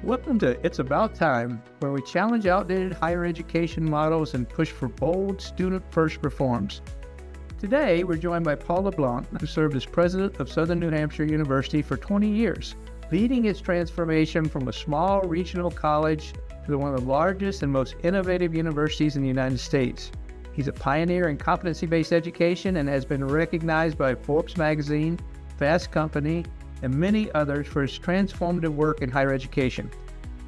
Welcome to It's About Time, where we challenge outdated higher education models and push for bold student-first reforms. Today, we're joined by Paul LeBlanc, who served as president of Southern New Hampshire University for 20 years, leading its transformation from a small regional college to one of the largest and most innovative universities in the United States. He's a pioneer in competency-based education and has been recognized by Forbes magazine, Fast Company, and many others for his transformative work in higher education.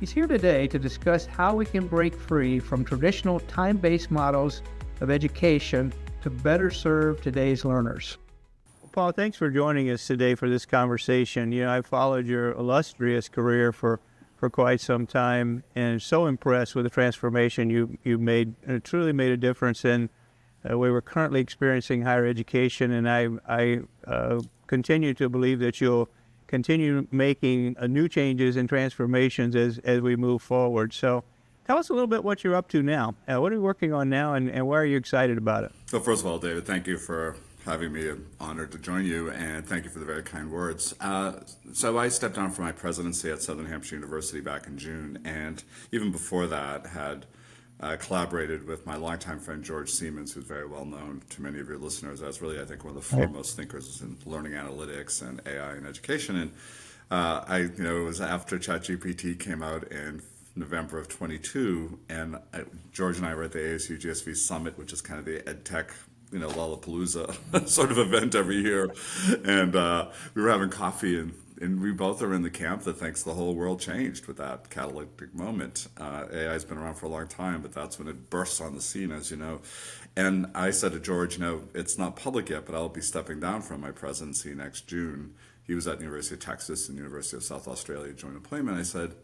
He's here today to discuss how we can break free from traditional time-based models of education to better serve today's learners. Paul, thanks for joining us today for this conversation. You know, I've followed your illustrious career for quite some time and so impressed with the transformation you made. It truly made a difference in we were currently experiencing higher education, and I continue to believe that you'll continue making new changes and transformations as we move forward. So tell us a little bit what you're up to now. What are you working on now, and why are you excited about it? So first of all, David, thank you for having me. I'm honored to join you, and thank you for the very kind words. So I stepped down from my presidency at Southern Hampshire University back in June, and even before that had collaborated with my longtime friend George Siemens, who's very well known to many of your listeners as really, I think, one of the foremost thinkers in learning analytics and AI in education. And it was after ChatGPT came out in November of 22, and George and I were at the ASU GSV Summit, which is kind of the EdTech, Lollapalooza sort of event every year. And we were having coffee, and we both are in the camp that thinks the whole world changed with that catalytic moment. AI has been around for a long time, but that's when it bursts on the scene, as you know. And I said to George, it's not public yet, but I'll be stepping down from my presidency next June. He was at the University of Texas and University of South Australia joint employment. I said,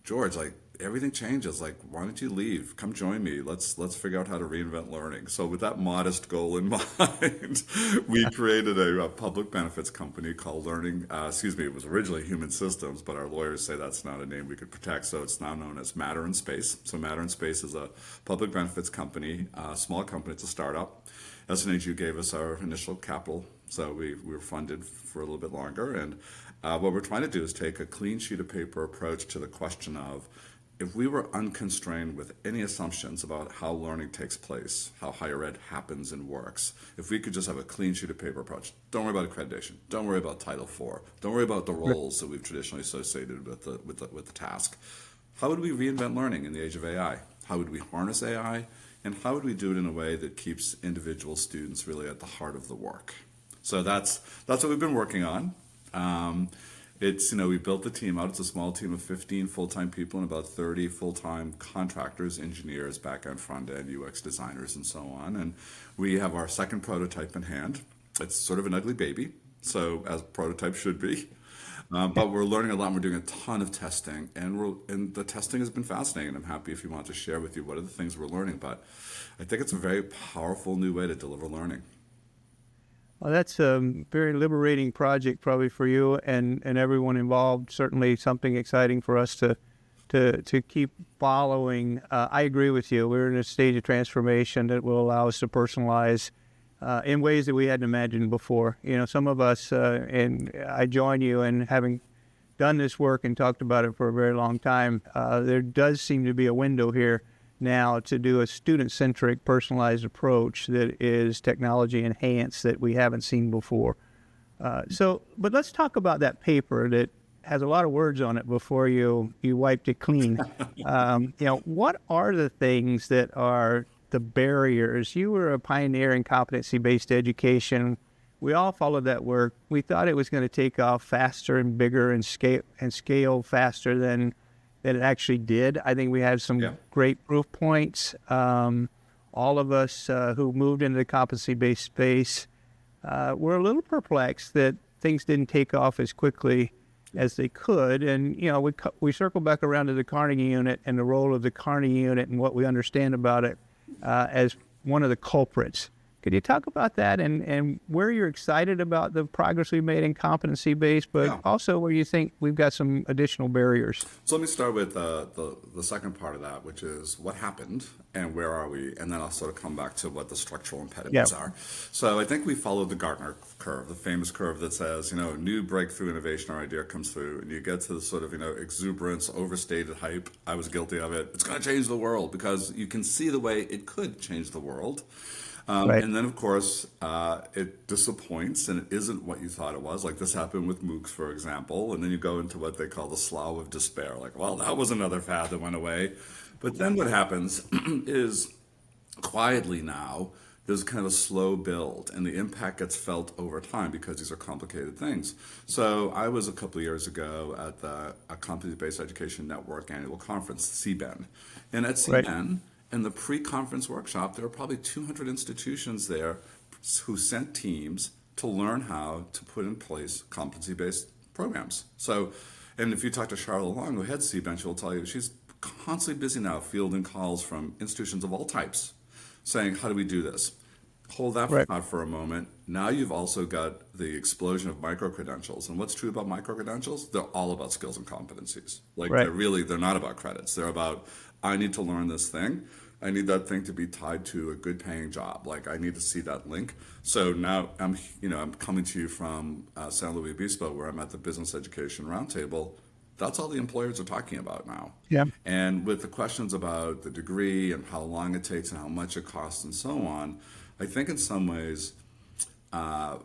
George, everything changes. Why don't you leave? Come join me. Let's figure out how to reinvent learning. So with that modest goal in mind, we created a public benefits company called it was originally Human Systems, but our lawyers say that's not a name we could protect. So it's now known as Matter in Space. So Matter in Space is a public benefits company, a small company. It's a startup. SNHU gave us our initial capital, so we were funded for a little bit longer. And what we're trying to do is take a clean sheet of paper approach to the question of, if we were unconstrained with any assumptions about how learning takes place, how higher ed happens and works, if we could just have a clean sheet of paper approach, don't worry about accreditation, don't worry about Title IV, don't worry about the roles that we've traditionally associated with the task, how would we reinvent learning in the age of AI? How would we harness AI? And how would we do it in a way that keeps individual students really at the heart of the work? So that's what we've been working on. We built the team out. It's a small team of 15 full-time people and about 30 full-time contractors, engineers, back-end, front-end, UX designers, and so on. And we have our second prototype in hand. It's sort of an ugly baby, so as prototype should be. But we're learning a lot. And we're doing a ton of testing, and the testing has been fascinating. And I'm happy if you want to share with you what are the things we're learning. But I think it's a very powerful new way to deliver learning. Well, that's a very liberating project probably for you and everyone involved. Certainly something exciting for us to keep following. I agree with you. We're in a stage of transformation that will allow us to personalize in ways that we hadn't imagined before. Some of us, and I join you in having done this work and talked about it for a very long time, there does seem to be a window here now to do a student-centric, personalized approach that is technology enhanced that we haven't seen before. But let's talk about that paper that has a lot of words on it before you wiped it clean. What are the things that are the barriers? You were a pioneer in competency-based education. We all followed that work. We thought it was going to take off faster and bigger and scale faster than it actually did. I think we had some great proof points. All of us who moved into the competency-based space were a little perplexed that things didn't take off as quickly as they could. And, we circle back around to the Carnegie Unit and the role of the Carnegie Unit and what we understand about it as one of the culprits. Could you talk about that and where you're excited about the progress we've made in competency-based, but Yeah. also where you think we've got some additional barriers? So let me start with the second part of that, which is what happened and where are we? And then I'll sort of come back to what the structural Yeah, impediments are. So I think we followed the Gartner curve, the famous curve that says, new breakthrough innovation or idea comes through, and you get to the sort of, exuberance, overstated hype. I was guilty of it. It's going to change the world because you can see the way it could change the world. right, And then, of course, it disappoints and it isn't what you thought it was. Like this happened with MOOCs, for example. And then you go into what they call the slough of despair. Like, well, that was another fad that went away. But then what happens is quietly now, there's kind of a slow build and the impact gets felt over time because these are complicated things. So I was a couple of years ago at the Competency-Based Education Network annual conference, CBEN. And at right, CBEN, in the pre-conference workshop, there were probably 200 institutions there who sent teams to learn how to put in place competency-based programs. So, and if you talk to Charlotte Long, who heads CBEN, she'll tell you she's constantly busy now fielding calls from institutions of all types saying, how do we do this? Hold that right, thought for a moment. Now you've also got the explosion of micro-credentials. And what's true about micro-credentials? They're all about skills and competencies. Like right, they're not about credits. They're about, I need to learn this thing. I need that thing to be tied to a good paying job. Like I need to see that link. So now I'm coming to you from San Luis Obispo, where I'm at the Business Education Roundtable. That's all the employers are talking about now. yeah, And with the questions about the degree and how long it takes and how much it costs and so on, I think in some ways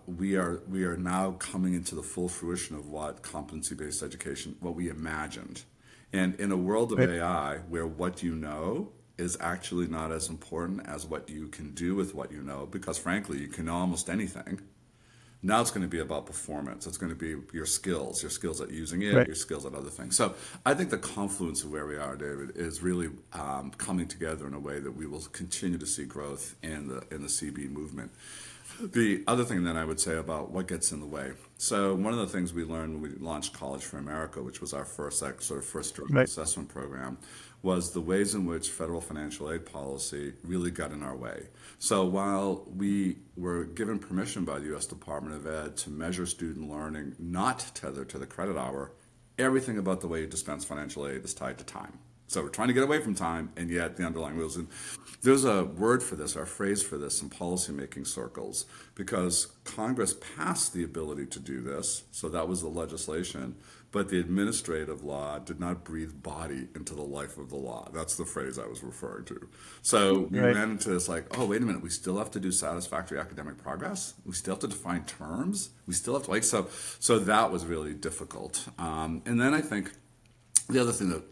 we are now coming into the full fruition of what competency-based education, what we imagined. And in a world of right, AI, where what you know is actually not as important as what you can do with what you know, because frankly, you can know almost anything. Now it's going to be about performance. It's going to be your skills at using it, right. your skills at other things. So I think the confluence of where we are, David, is really coming together in a way that we will continue to see growth in the CB movement. The other thing that I would say about what gets in the way. So one of the things we learned when we launched College for America, which was our first direct Right. assessment program, was the ways in which federal financial aid policy really got in our way. So while we were given permission by the U.S. Department of Ed to measure student learning not tethered to the credit hour, everything about the way you dispense financial aid is tied to time. So we're trying to get away from time, and yet the underlying rules. And there's a word for this, or a phrase for this in policymaking circles, because Congress passed the ability to do this, so that was the legislation, but the administrative law did not breathe body into the life of the law. That's the phrase I was referring to. So we Right. ran into this like, oh, wait a minute, we still have to do satisfactory academic progress. We still have to define terms. We still have to so that was really difficult. And then I think the other thing that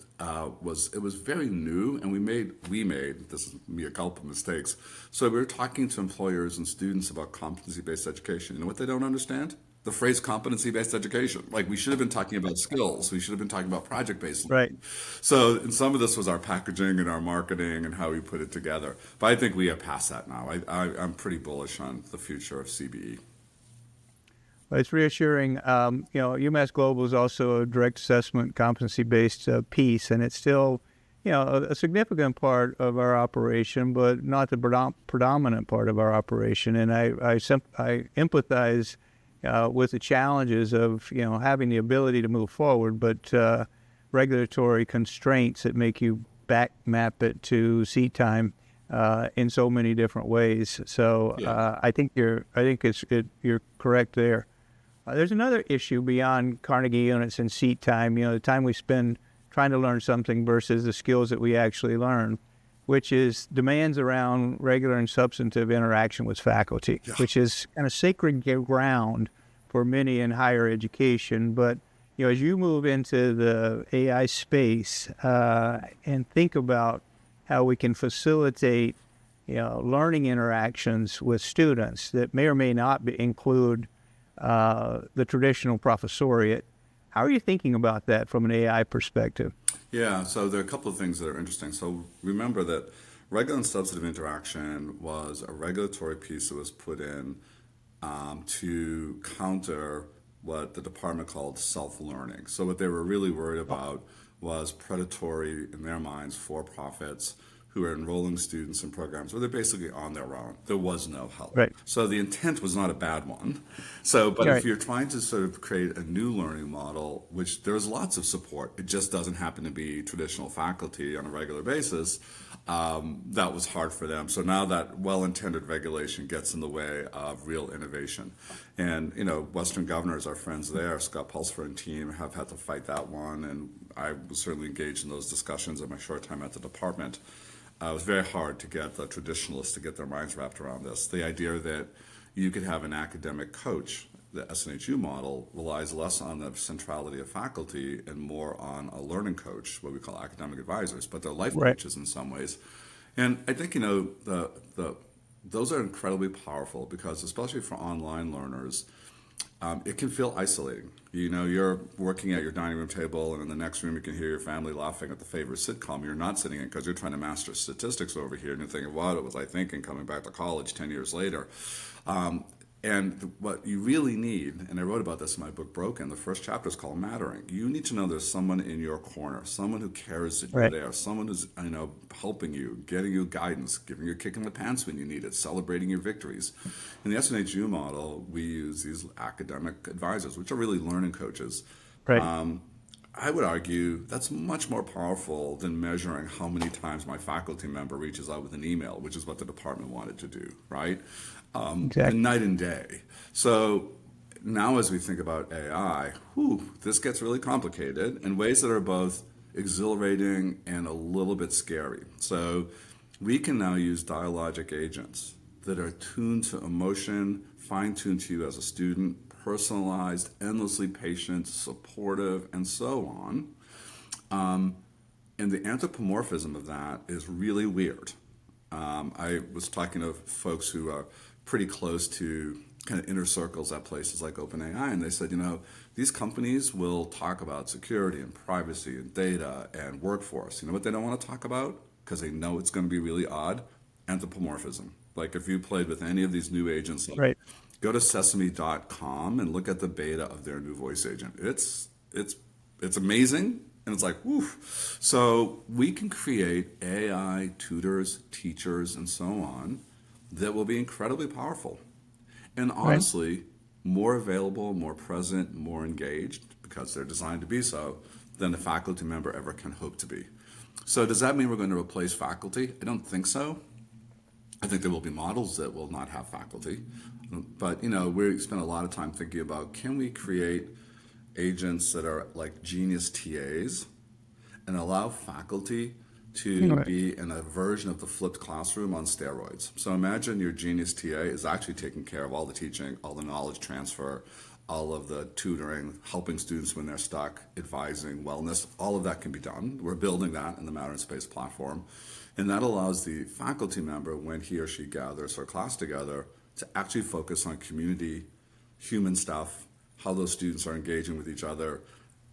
it was very new, and we made this is mea culpa mistakes. So we were talking to employers and students about competency-based education. You know what they don't understand? The phrase competency-based education. Like we should have been talking about skills. We should have been talking about project-based. Right. So, and some of this was our packaging and our marketing and how we put it together. But I think we are past that now. I'm pretty bullish on the future of CBE. Well, it's reassuring. UMass Global is also a direct assessment competency-based piece, and it's still, a significant part of our operation, but not the predominant part of our operation. And I empathize with the challenges of, having the ability to move forward, but regulatory constraints that make you back map it to seat time in so many different ways. So Yeah. I think you're correct there. There's another issue beyond Carnegie units and seat time, the time we spend trying to learn something versus the skills that we actually learn, which is demands around regular and substantive interaction with faculty, Yeah. which is kind of sacred ground for many in higher education. But, as you move into the AI space and think about how we can facilitate, learning interactions with students that may or may not include the traditional professoriate. How are you thinking about that from an AI perspective? Yeah, so there are a couple of things that are interesting. So remember that regular and substantive interaction was a regulatory piece that was put in to counter what the department called self-learning. So what they were really worried about was predatory, in their minds, for-profits who are enrolling students in programs where they're basically on their own. There was no help. Right. So the intent was not a bad one. So, but Right. if you're trying to sort of create a new learning model, which there's lots of support, it just doesn't happen to be traditional faculty on a regular basis, that was hard for them. So now that well-intended regulation gets in the way of real innovation. And, Western governors, our friends there, Scott Pulsford and team, have had to fight that one. And I was certainly engaged in those discussions in my short time at the department. It was very hard to get the traditionalists to get their minds wrapped around this. The idea that you could have an academic coach, the SNHU model, relies less on the centrality of faculty and more on a learning coach, what we call academic advisors, but they're life Right. coaches in some ways. And I think, those are incredibly powerful because, especially for online learners, it can feel isolating. You're working at your dining room table, and in the next room you can hear your family laughing at the favorite sitcom you're not sitting in because you're trying to master statistics over here, and you're thinking, what was I thinking coming back to college 10 years later? And what you really need, and I wrote about this in my book, Broken, the first chapter is called Mattering. You need to know there's someone in your corner, someone who cares that you're Right. there, someone who's helping you, getting you guidance, giving you a kick in the pants when you need it, celebrating your victories. In the SNHU model, we use these academic advisors, which are really learning coaches. Right. I would argue that's much more powerful than measuring how many times my faculty member reaches out with an email, which is what the department wanted to do, right? Exactly. And night and day. So now as we think about AI, this gets really complicated in ways that are both exhilarating and a little bit scary. So we can now use dialogic agents that are tuned to emotion, fine-tuned to you as a student, personalized, endlessly patient, supportive, and so on. And the anthropomorphism of that is really weird. I was talking to folks who are pretty close to kind of inner circles at places like OpenAI, and they said, these companies will talk about security and privacy and data and workforce. You know what they don't want to talk about? Because they know it's going to be really odd? Anthropomorphism. Like if you played with any of these new agents, Right. go to sesame.com and look at the beta of their new voice agent. It's amazing, and it's like, woof. So we can create AI tutors, teachers, and so on that will be incredibly powerful. And honestly, more available, more present, more engaged, because they're designed to be so, than a faculty member ever can hope to be. So does that mean we're going to replace faculty? I don't think so. I think there will be models that will not have faculty. But, we spend a lot of time thinking about, can we create agents that are like genius TAs and allow faculty to Right. be in a version of the flipped classroom on steroids? So imagine your genius TA is actually taking care of all the teaching, all the knowledge transfer, all of the tutoring, helping students when they're stuck, advising, wellness, all of that can be done. We're building that in the Matter in Space platform. And that allows the faculty member, when he or she gathers her class together, to actually focus on community, human stuff, how those students are engaging with each other,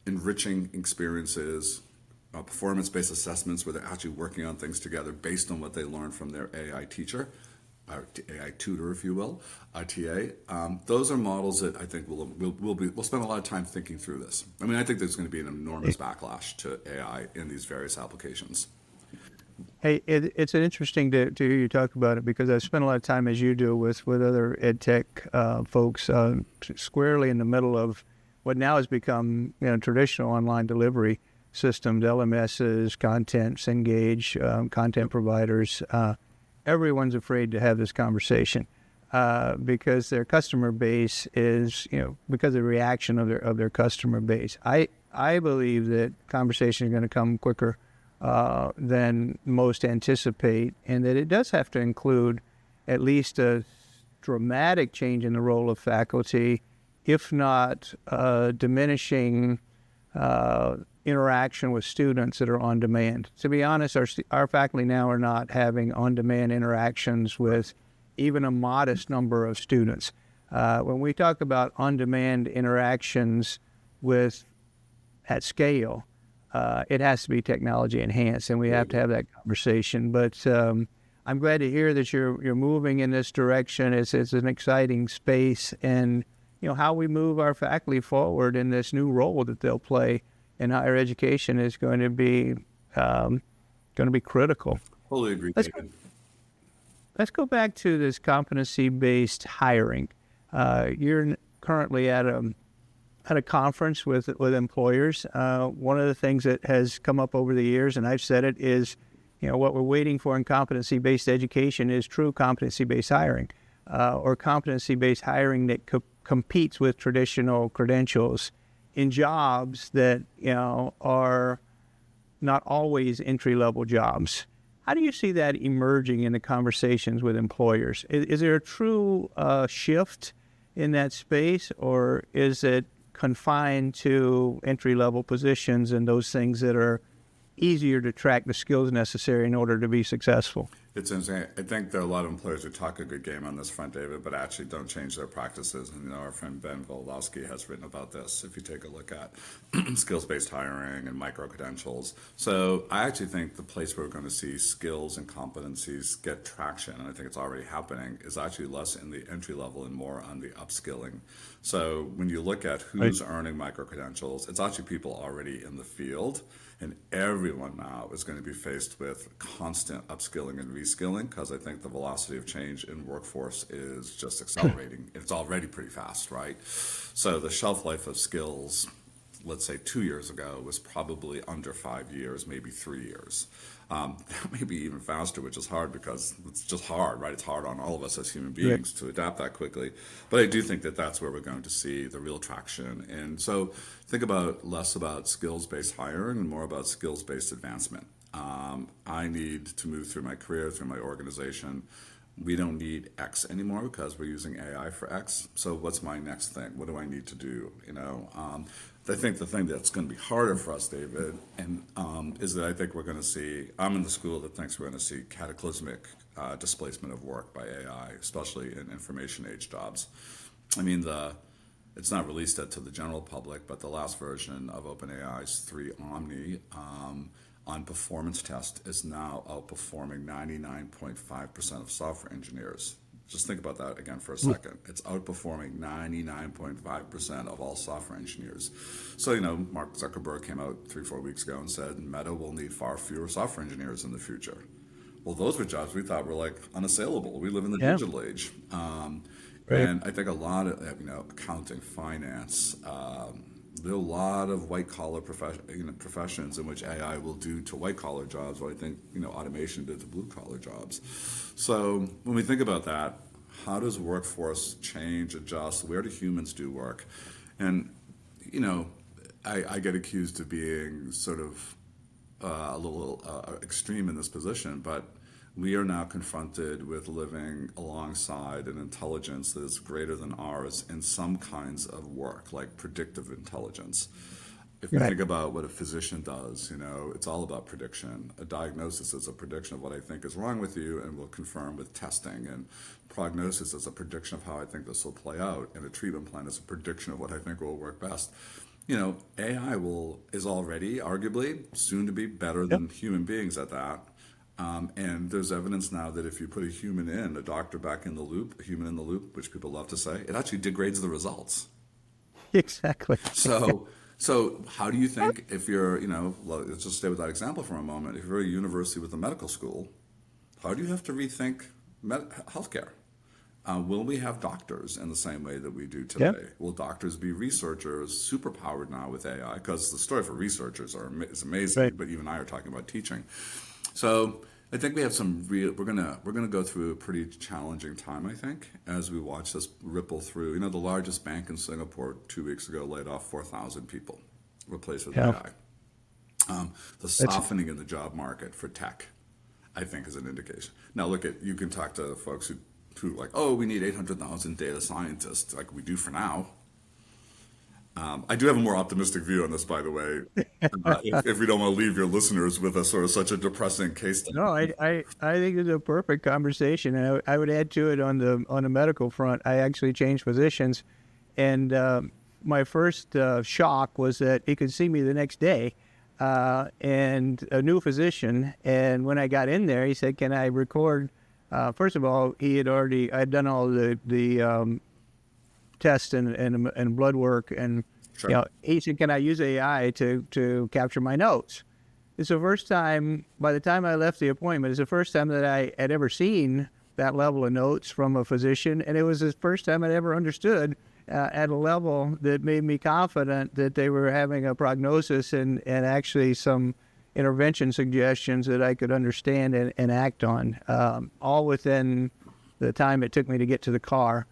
enriching experiences, performance-based assessments where they're actually working on things together based on what they learned from their AI teacher, or AI tutor, if you will, TA. Those are models that I think we'll spend a lot of time thinking through this. I mean, I think there's going to be an enormous backlash to AI in these various applications. Hey, it's interesting to hear you talk about it because I've spent a lot of time, as you do, with other ed tech folks, squarely in the middle of what now has become traditional online delivery systems, LMSs, content, Cengage, content providers. Everyone's afraid to have this conversation because their customer base is, because of the reaction of their customer base. I believe that conversations are going to come quicker than most anticipate, and that it does have to include at least a dramatic change in the role of faculty, if not diminishing interaction with students that are on demand. To be honest, our faculty now are not having on-demand interactions with even a modest number of students. When we talk about on-demand interactions at scale, it has to be technology enhanced, and we have to have that conversation. But I'm glad to hear that you're moving in this direction. It's an exciting space, and how we move our faculty forward in this new role that they'll play in higher education is going to be critical. Totally agree, Let's David. let's go back to this competency-based hiring. You're currently at a conference with employers. One of the things that has come up over the years, and I've said it, is what we're waiting for in competency-based education is true competency-based hiring, or competency-based hiring that competes with traditional credentials in jobs that are not always entry-level jobs. How do you see that emerging in the conversations with employers? Is there a true shift in that space, or is it confined to entry-level positions and those things that are easier to track the skills necessary in order to be successful? It's insane. I think there are a lot of employers who talk a good game on this front, David, but actually don't change their practices. And our friend Ben Volodowski has written about this. If you take a look at skills-based hiring and micro-credentials, so I actually think the place where we're going to see skills and competencies get traction, and I think it's already happening, is actually less in the entry level and more on the upskilling. So when you look at who's earning micro-credentials, it's actually people already in the field. And everyone now is going to be faced with constant upskilling and reskilling, because I think the velocity of change in workforce is just accelerating. It's already pretty fast, right? So the shelf life of skills, let's say 2 years ago, was probably under 5 years, maybe 3 years. Maybe even faster, which is hard because it's just hard, right? It's hard on all of us as human beings to adapt that quickly. But I do think that that's where we're going to see the real traction. And so think about less about skills-based hiring and more about skills-based advancement. I need to move through my career, through my organization. We don't need X anymore because we're using AI for X. So what's my next thing? What do I need to do? I think the thing that's going to be harder for us, David, and is that I think we're going to see, I'm in the school that thinks we're going to see cataclysmic displacement of work by AI, especially in information age jobs. I mean, it's not released yet to the general public, but the last version of OpenAI's 3 Omni on performance test is now outperforming 99.5% of software engineers. Just think about that again for a second. It's outperforming 99.5% of all software engineers. So, Mark Zuckerberg came out 3-4 weeks ago and said Meta will need far fewer software engineers in the future. Well, those were jobs we thought were like unassailable. We live in the digital age. And I think a lot of, accounting, finance, there are a lot of white-collar professions in which AI will do to white-collar jobs what I think, automation did to blue-collar jobs. So when we think about that, how does workforce change, adjust? Where do humans do work? And, I get accused of being sort of a little extreme in this position, but we are now confronted with living alongside an intelligence that is greater than ours in some kinds of work, like predictive intelligence. If you think about what a physician does, it's all about prediction. A diagnosis is a prediction of what I think is wrong with you and will confirm with testing. And prognosis is a prediction of how I think this will play out. And a treatment plan is a prediction of what I think will work best. AI is already, arguably, soon to be better than human beings at that. And there's evidence now that if you put a human in, a doctor back in the loop, a human in the loop, which people love to say, it actually degrades the results. Exactly. So how do you think, if you're, let's just stay with that example for a moment. If you're a university with a medical school, how do you have to rethink healthcare? Will we have doctors in the same way that we do today? Will doctors be researchers, superpowered now with AI? Because the story for researchers is amazing, but you and I are talking about teaching. So I think we have we're gonna go through a pretty challenging time, I think, as we watch this ripple through. The largest bank in Singapore 2 weeks ago laid off 4,000 people, replaced with AI. The softening in the job market for tech, I think, is an indication. Now you can talk to folks who like, oh, we need 800,000 data scientists, like we do for now. I do have a more optimistic view on this, by the way, if we don't want to leave your listeners with such a depressing case study. No, I think it's a perfect conversation. And I would add to it on the medical front. I actually changed positions, and my first shock was that he could see me the next day, and a new physician. And when I got in there, he said, "Can I record?" First of all, I'd done all the tests and blood work, and he said, "Can I use AI to capture my notes?" it's the first time, by the time I left the appointment, it's the first time that I had ever seen that level of notes from a physician. And it was the first time I'd ever understood at a level that made me confident that they were having a prognosis and actually some intervention suggestions that I could understand and act on, all within the time it took me to get to the car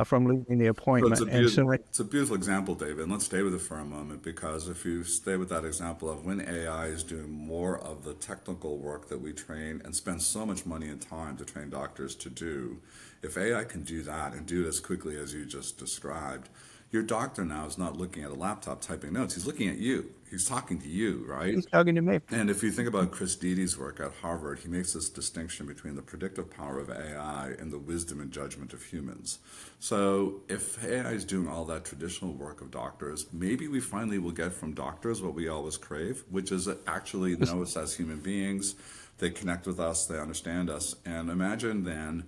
from leaving the So appointment. it's a beautiful example, David. And let's stay with it for a moment, because if you stay with that example of when AI is doing more of the technical work that we train and spend so much money and time to train doctors to do, if AI can do that and do it as quickly as you just described, your doctor now is not looking at a laptop typing notes. He's looking at you. He's talking to you, right? He's talking to me. And if you think about Chris Deedy's work at Harvard, he makes this distinction between the predictive power of AI and the wisdom and judgment of humans. So if AI is doing all that traditional work of doctors, maybe we finally will get from doctors what we always crave, which is that actually know us as human beings. They connect with us, they understand us. And imagine then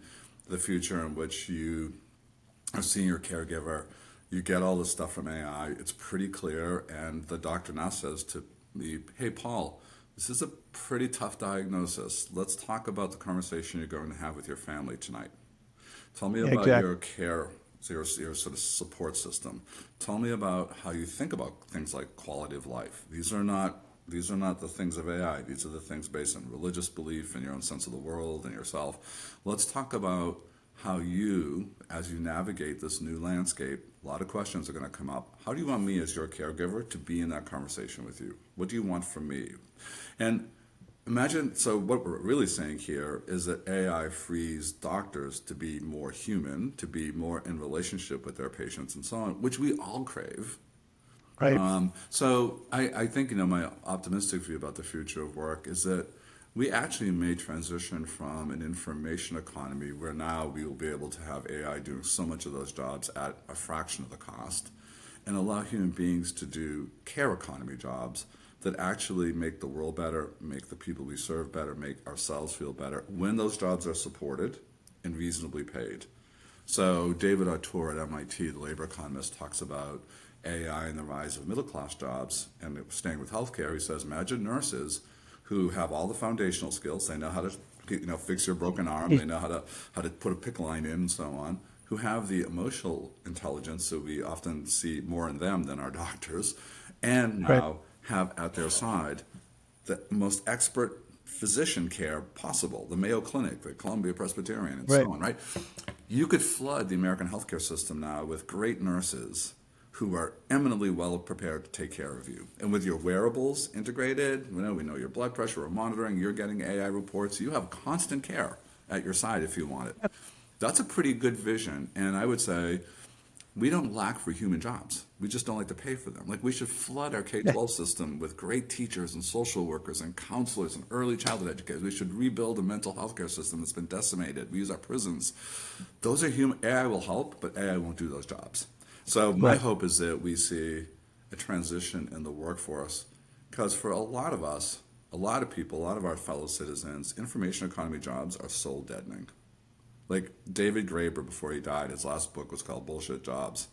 the future in which you are seeing your caregiver, you get all this stuff from AI, it's pretty clear, and the doctor now says to me, hey, Paul, this is a pretty tough diagnosis. Let's talk about the conversation you're going to have with your family tonight. Tell me about your care, your sort of support system. Tell me about how you think about things like quality of life. These are not the things of AI. These are the things based on religious belief and your own sense of the world and yourself. Let's talk about how you, as you navigate this new landscape, a lot of questions are going to come up. How do you want me as your caregiver to be in that conversation with you? What do you want from me? And imagine, so what we're really saying here is that AI frees doctors to be more human, to be more in relationship with their patients and so on, which we all crave. Right. So I think, my optimistic view about the future of work is that we actually may transition from an information economy where now we will be able to have AI doing so much of those jobs at a fraction of the cost, and allow human beings to do care economy jobs that actually make the world better, make the people we serve better, make ourselves feel better when those jobs are supported and reasonably paid. So David Autor at MIT, the labor economist, talks about AI and the rise of middle-class jobs, and staying with healthcare, he says, imagine nurses who have all the foundational skills. They know how to fix your broken arm. They know how to put a PICC line in and so on, who have the emotional intelligence that we often see more in them than our doctors, and now have at their side the most expert physician care possible, the Mayo Clinic, the Columbia Presbyterian, and so on, right? You could flood the American healthcare system now with great nurses who are eminently well prepared to take care of you. And with your wearables integrated, we know your blood pressure, we're monitoring, you're getting AI reports, you have constant care at your side if you want it. That's a pretty good vision. And I would say we don't lack for human jobs. We just don't like to pay for them. Like, we should flood our K-12 system with great teachers and social workers and counselors and early childhood educators. We should rebuild a mental health care system that's been decimated. We use our prisons. Those are human. AI will help, but AI won't do those jobs. So my hope is that we see a transition in the workforce, because for a lot of us, a lot of people, a lot of our fellow citizens, information economy jobs are soul deadening. Like David Graeber, before he died, his last book was called Bullshit Jobs.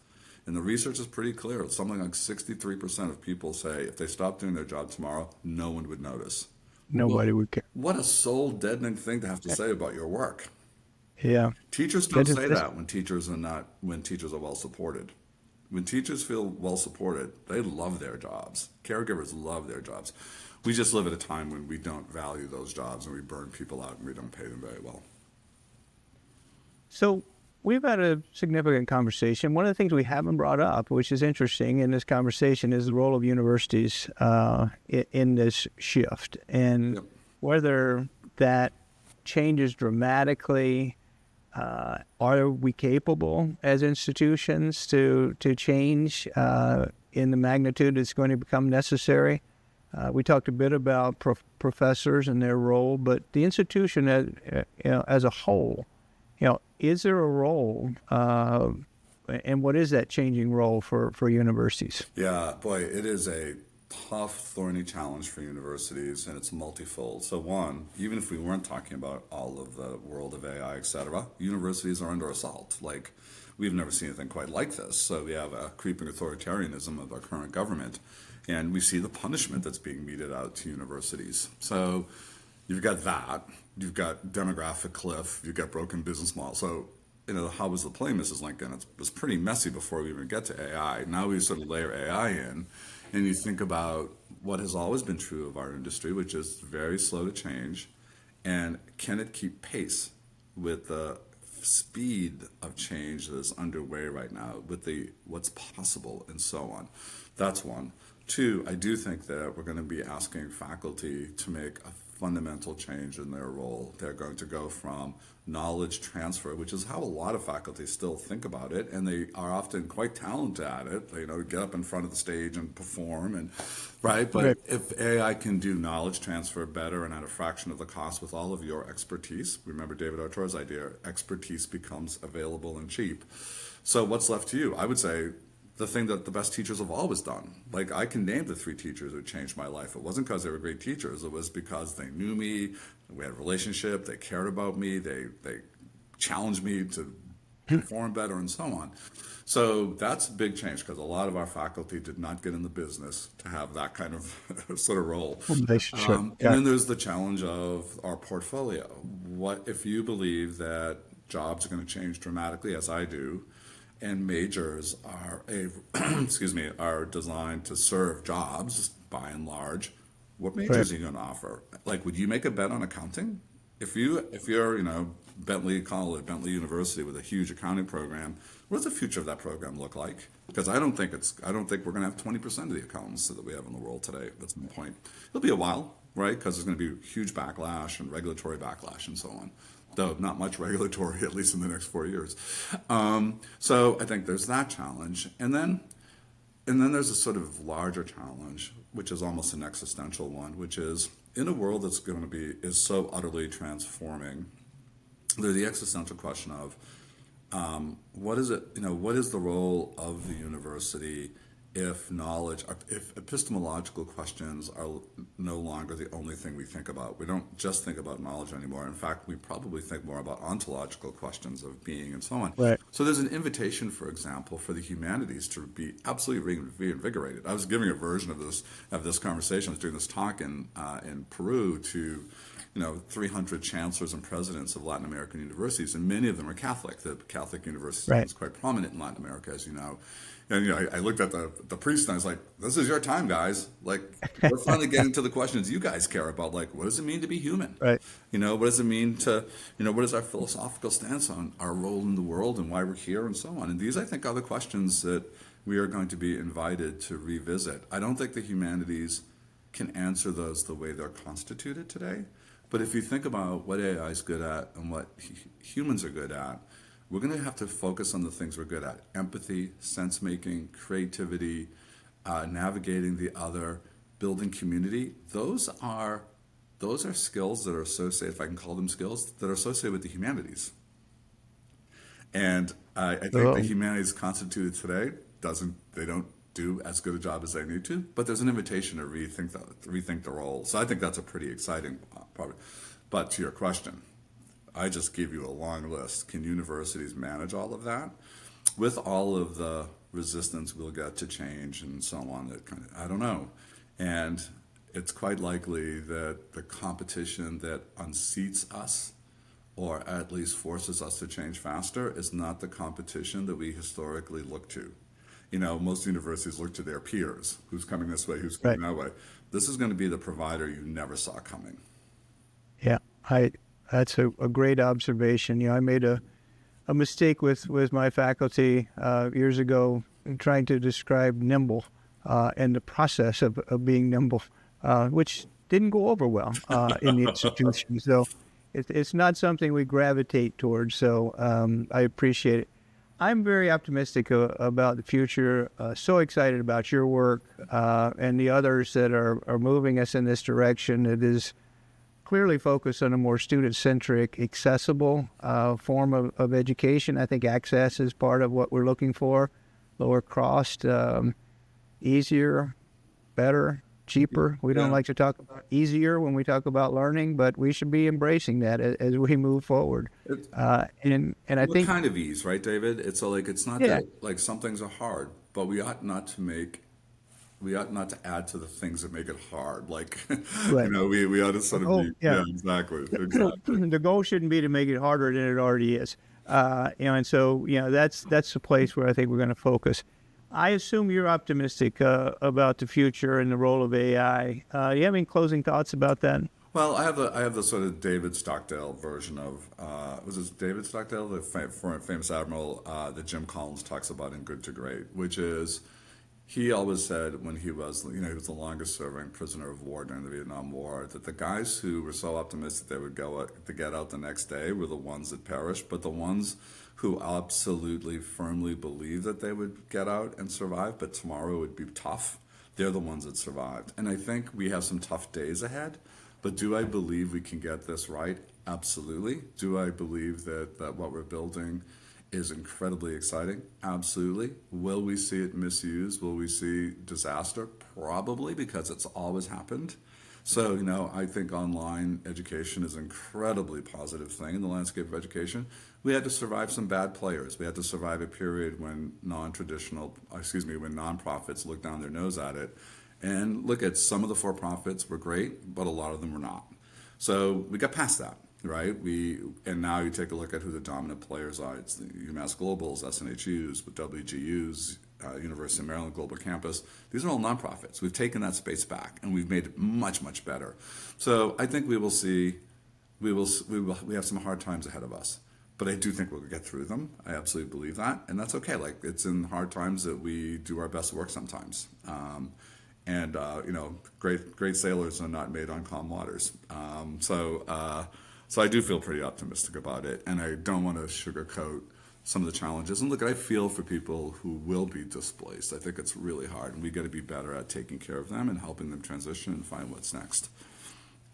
And the research is pretty clear. Something like 63% of people say if they stopped doing their job tomorrow, no one would notice. Nobody would care. What a soul deadening thing to have to say about your work. Yeah. Teachers don't say that when teachers are well supported. When teachers feel well supported, they love their jobs. Caregivers love their jobs. We just live at a time when we don't value those jobs, and we burn people out and we don't pay them very well. So we've had a significant conversation. One of the things we haven't brought up, which is interesting in this conversation, is the role of universities in this shift, and whether that changes dramatically. Are we capable as institutions to change in the magnitude that's going to become necessary? We talked a bit about professors and their role, but the institution as a whole, is there a role, and what is that changing role for universities? Yeah, boy, it is a tough, thorny challenge for universities, and it's multifold. So one, even if we weren't talking about all of the world of AI, et cetera, universities are under assault. Like, we've never seen anything quite like this. So we have a creeping authoritarianism of our current government. And we see the punishment that's being meted out to universities. So you've got that. You've got demographic cliff. You've got broken business model. So, how was the play, Mrs. Lincoln? It was pretty messy before we even get to AI. Now we sort of layer AI in, and you think about what has always been true of our industry, which is very slow to change, and can it keep pace with the speed of change that is underway right now, with the what's possible and so on. That's one. Two, I do think that we're going to be asking faculty to make a fundamental change in their role. They're going to go from knowledge transfer, which is how a lot of faculty still think about it, and they are often quite talented at it. They get up in front of the stage and perform, and right. But Right. if AI can do knowledge transfer better and at a fraction of the cost with all of your expertise, remember David Artur's idea: expertise becomes available and cheap. So what's left to you? I would say the thing that the best teachers have always done. Like, I can name the 3 teachers who changed my life. It wasn't because they were great teachers. It was because they knew me, we had a relationship, they cared about me, they challenged me to perform better, and so on. So that's a big change, because a lot of our faculty did not get in the business to have that kind of sort of role. Relationship. And Yeah. then there's the challenge of our portfolio. What if you believe that jobs are going to change dramatically, as I do, and majors are designed to serve jobs by and large? What majors are you going to offer? Like, would you make a bet on accounting? If you're Bentley College, Bentley University with a huge accounting program, what does the future of that program look like? Because I don't think we're going to have 20% of the accountants that we have in the world today. That's my point. It'll be a while, right? Because there's going to be huge backlash and regulatory backlash and so on. Though not much regulatory, at least in the next 4 years. So I think there's that challenge. And then there's a sort of larger challenge, which is almost an existential one, which is, in a world that's is so utterly transforming, there's the existential question of what is the role of the university if epistemological questions are no longer the only thing we think about. We don't just think about knowledge anymore. In fact, we probably think more about ontological questions of being and so on. Right. So there's an invitation, for example, for the humanities to be absolutely reinvigorated. I was giving a version of this conversation. I was doing this talk in Peru to 300 chancellors and presidents of Latin American universities, and many of them are Catholic. The Catholic university Right. is quite prominent in Latin America, as you know. And I looked at the priest and I was like, "This is your time, guys. Like, we're finally getting to the questions you guys care about. Like, what does it mean to be human? Right. What does it mean to, what is our philosophical stance on our role in the world and why we're here and so on?" And these, I think, are the questions that we are going to be invited to revisit. I don't think the humanities can answer those the way they're constituted today. But if you think about what AI is good at and what humans are good at, we're going to have to focus on the things we're good at: empathy, sense-making, creativity, navigating the other, building community. Those are skills that are associated, if I can call them skills, that are associated with the humanities. And I think the humanities constituted today they don't do as good a job as they need to, but there's an invitation to rethink the role. So I think that's a pretty exciting part. But to your question, I just gave you a long list. Can universities manage all of that with all of the resistance we'll get to change and so on? I don't know. And it's quite likely that the competition that unseats us, or at least forces us to change faster, is not the competition that we historically look to. Most universities look to their peers, who's coming this way, who's coming that way. This is going to be the provider you never saw coming. Yeah. That's a great observation. I made a mistake with my faculty years ago in trying to describe nimble and the process of being nimble, which didn't go over well in the institution. So it's not something we gravitate towards. So I appreciate it. I'm very optimistic about the future, so excited about your work and the others that are moving us in this direction. It is clearly focused on a more student-centric, accessible form of education. I think access is part of what we're looking for. Lower cost, easier, better, cheaper. We don't like to talk about easier when we talk about learning, but we should be embracing that as we move forward. And I think kind of ease, right, David? It's not that like some things are hard, but we ought not to make we ought not to add to the things that make it hard. Like, Right. we ought to sort of Oh, be, yeah. exactly, exactly. The goal shouldn't be to make it harder than it already is. And so, that's the place where I think we're going to focus. I assume you're optimistic about the future and the role of AI. Do you have any closing thoughts about that? Well, I have the sort of David Stockdale version of was it David Stockdale, the famous admiral that Jim Collins talks about in Good to Great, which is he always said when he was he was the longest serving prisoner of war during the Vietnam War, that the guys who were so optimistic they would go to get out the next day were the ones that perished, but the ones who absolutely firmly believed that they would get out and survive, but tomorrow would be tough, they're the ones that survived. And I think we have some tough days ahead. But do I believe we can get this right? Absolutely. Do I believe that what we're building is incredibly exciting? Absolutely. Will we see it misused? Will we see disaster? Probably, because it's always happened. So, I think online education is an incredibly positive thing in the landscape of education. We had to survive some bad players. We had to survive a period when when nonprofits looked down their nose at it. And look at some of the for-profits were great, but a lot of them were not. So we got past that, right? And now you take a look at who the dominant players are. It's the UMass Globals, SNHUs, WGUs, University of Maryland Global Campus. These are all nonprofits. We've taken that space back and we've made it much, much better. So I think we have some hard times ahead of us. But I do think we'll get through them. I absolutely believe that. And that's okay. Like, it's in hard times that we do our best work sometimes. And great sailors are not made on calm waters. So I do feel pretty optimistic about it, and I don't want to sugarcoat some of the challenges. And look, I feel for people who will be displaced. I think it's really hard, and we got to be better at taking care of them and helping them transition and find what's next.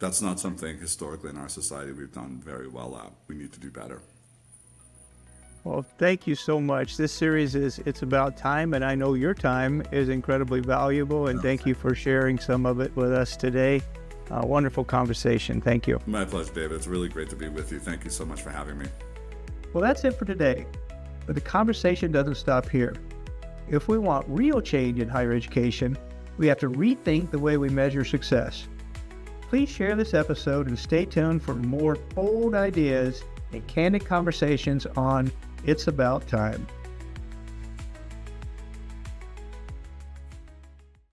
That's not something historically in our society we've done very well at. We need to do better. Well, thank you so much. This series it's about time, and I know your time is incredibly valuable, and thank you for sharing some of it with us today. Wonderful conversation. Thank you. My pleasure, David. It's really great to be with you. Thank you so much for having me. Well, that's it for today. But the conversation doesn't stop here. If we want real change in higher education, we have to rethink the way we measure success. Please share this episode and stay tuned for more bold ideas and candid conversations on It's About Time.